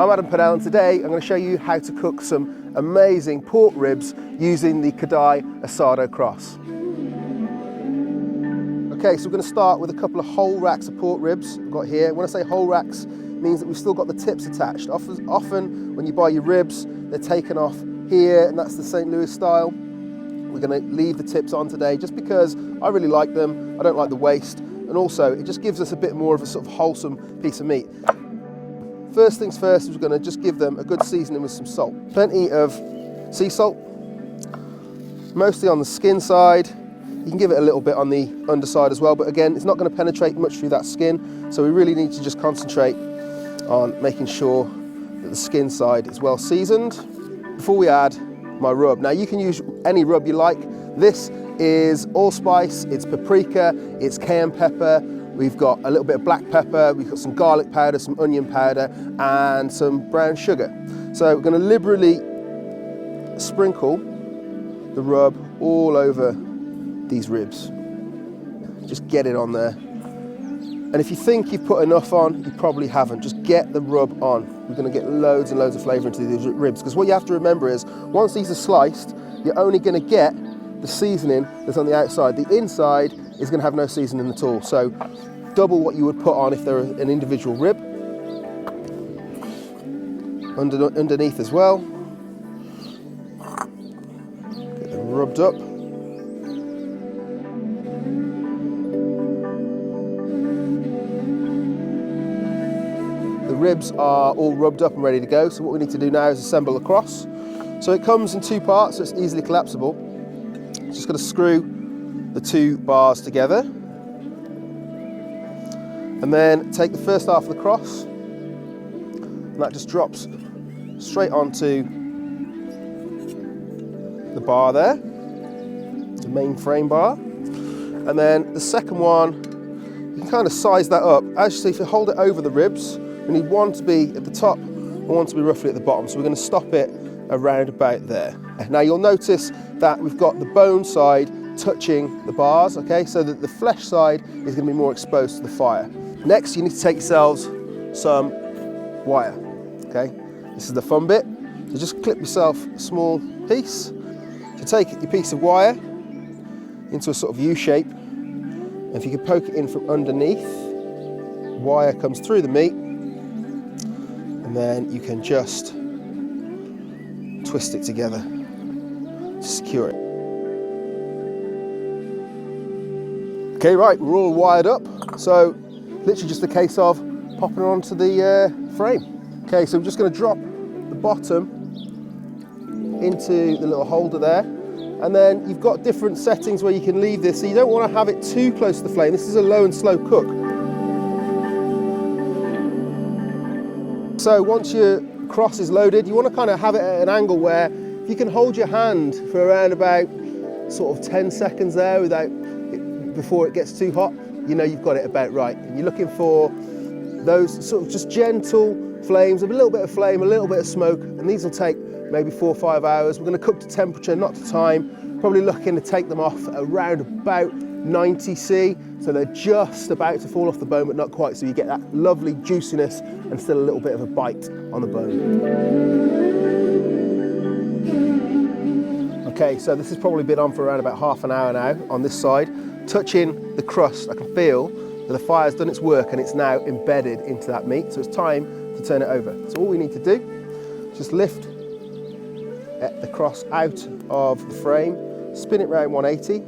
I'm Adam Pennell, and today I'm going to show you how to cook some amazing pork ribs using the Kadai Asado cross. Okay, so we're going to start with a couple of whole racks of pork ribs I've got here. When I say whole racks, it means that we've still got the tips attached. Often when you buy your ribs, they're taken off here, and that's the St. Louis style. We're going to leave the tips on today just because I really like them. I don't like the waste, and also it just gives us a bit more of a sort of wholesome piece of meat. First things first, we're going to just give them a good seasoning with some salt. Plenty of sea salt, mostly on the skin side. You can give it a little bit on the underside as well, but again, it's not going to penetrate much through that skin, so we really need to just concentrate on making sure that the skin side is well seasoned before we add my rub. Now you can use any rub you like. This is allspice, it's paprika, it's cayenne pepper. We've got a little bit of black pepper, we've got some garlic powder, some onion powder, and some brown sugar. So we're going to liberally sprinkle the rub all over these ribs. Just get it on there. And if you think you've put enough on, you probably haven't. Just get the rub on. We're going to get loads and loads of flavour into these ribs, because what you have to remember is, once these are sliced, you're only going to get the seasoning that's on the outside. The inside is going to have no seasoning at all. So double what you would put on if they're an individual rib. Underneath as well. Get them rubbed up. The ribs are all rubbed up and ready to go, so what we need to do now is assemble the cross. So it comes in two parts, so it's easily collapsible. Just going to screw the two bars together, and then take the first half of the cross, and that just drops straight onto the bar there, the main frame bar. And then the second one, you can kind of size that up. As you see, if you hold it over the ribs, we need one to be at the top and one to be roughly at the bottom. So we're going to stop it around about there. Now you'll notice that we've got the bone side touching the bars, okay, so that the flesh side is going to be more exposed to the fire. Next, you need to take yourselves some wire, okay? This is the fun bit. So just clip yourself a small piece. So take your piece of wire into a sort of U shape, and if you can poke it in from underneath, wire comes through the meat, and then you can just twist it together to secure it. Okay, right, we're all wired up, so literally just a case of popping it onto the frame. Okay, so we're just going to drop the bottom into the little holder there, and then you've got different settings where you can leave this, so you don't want to have it too close to the flame. This is a low and slow cook. So once your cross is loaded, you want to kind of have it at an angle where you can hold your hand for around about sort of 10 seconds there before it gets too hot. You know you've got it about right. And you're looking for those sort of just gentle flames, a little bit of flame, a little bit of smoke, and these will take maybe 4 or 5 hours. We're going to cook to temperature, not to time. Probably looking to take them off around about 90°C, so they're just about to fall off the bone, but not quite, so you get that lovely juiciness and still a little bit of a bite on the bone. Okay, so this has probably been on for around about half an hour now on this side. Touching the crust, I can feel that the fire's done its work and it's now embedded into that meat, so it's time to turn it over. So all we need to do is just lift the cross out of the frame, spin it round 180,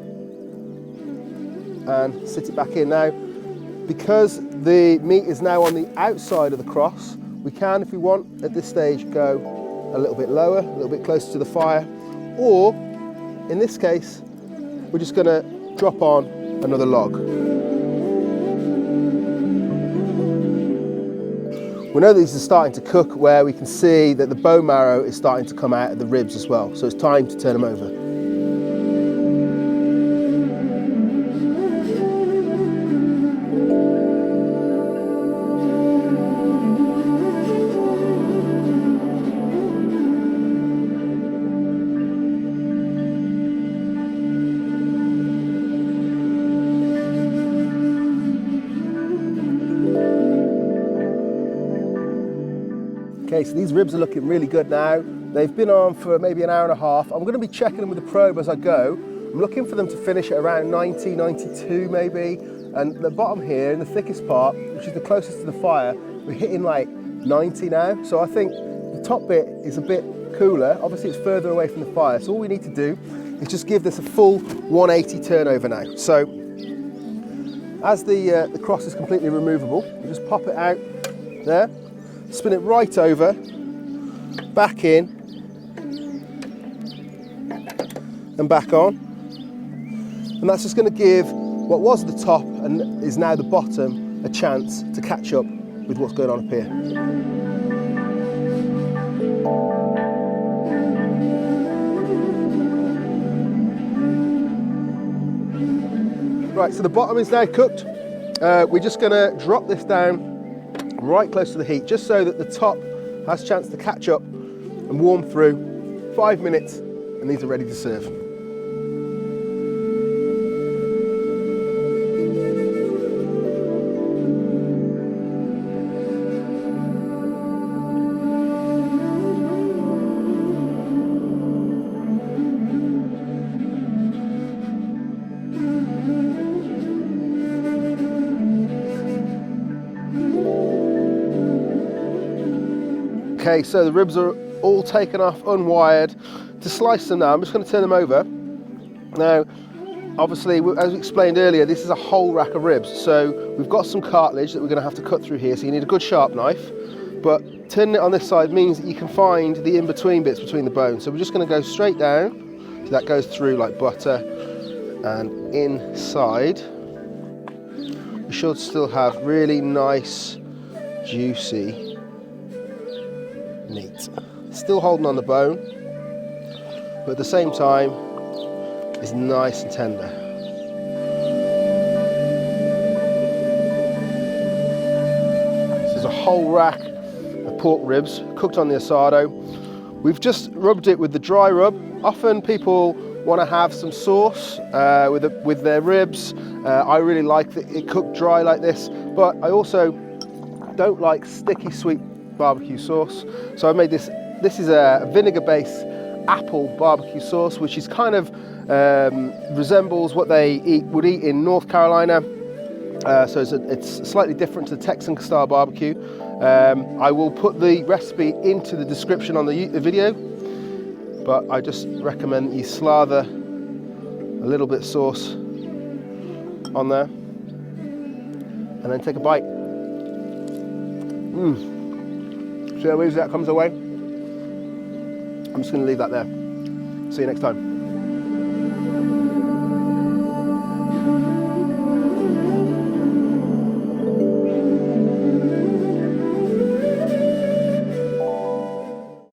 and sit it back in. Now, because the meat is now on the outside of the cross, we can, if we want, at this stage, go a little bit lower, a little bit closer to the fire, or in this case, we're just going to drop on another log. We know these are starting to cook where we can see that the bone marrow is starting to come out of the ribs as well, so it's time to turn them over. Okay, so these ribs are looking really good now. They've been on for maybe an hour and a half. I'm going to be checking them with the probe as I go. I'm looking for them to finish at around 90, 92 maybe. And the bottom here, in the thickest part, which is the closest to the fire, we're hitting like 90 now. So I think the top bit is a bit cooler. Obviously it's further away from the fire. So all we need to do is just give this a full 180 turnover now. So as the cross is completely removable, you just pop it out there, spin it right over, back in, and back on. And that's just going to give what was the top and is now the bottom a chance to catch up with what's going on up here. Right, so the bottom is now cooked. We're just going to drop this down right close to the heat, just so that the top has a chance to catch up and warm through. 5 minutes, and these are ready to serve. Okay, so the ribs are all taken off, unwired. To slice them now, I'm just going to turn them over. Now, obviously, as we explained earlier, this is a whole rack of ribs. So we've got some cartilage that we're going to have to cut through here, so you need a good sharp knife. But turning it on this side means that you can find the in-between bits between the bones. So we're just going to go straight down. So that goes through like butter. And inside, we should still have really nice, juicy meat. Still holding on the bone, but at the same time is nice and tender. This is a whole rack of pork ribs cooked on the asado. We've just rubbed it with the dry rub. Often people want to have some sauce with their ribs. I really like it cooked dry like this, but I also don't like sticky sweet barbecue sauce. So I made this. This is a vinegar-based apple barbecue sauce, which is kind of resembles what they would eat in North Carolina. So it's slightly different to the Texan style barbecue. I will put the recipe into the description on the video, but I just recommend you slather a little bit of sauce on there and then take a bite. See how easy that comes away? I'm just going to leave that there. See you next time.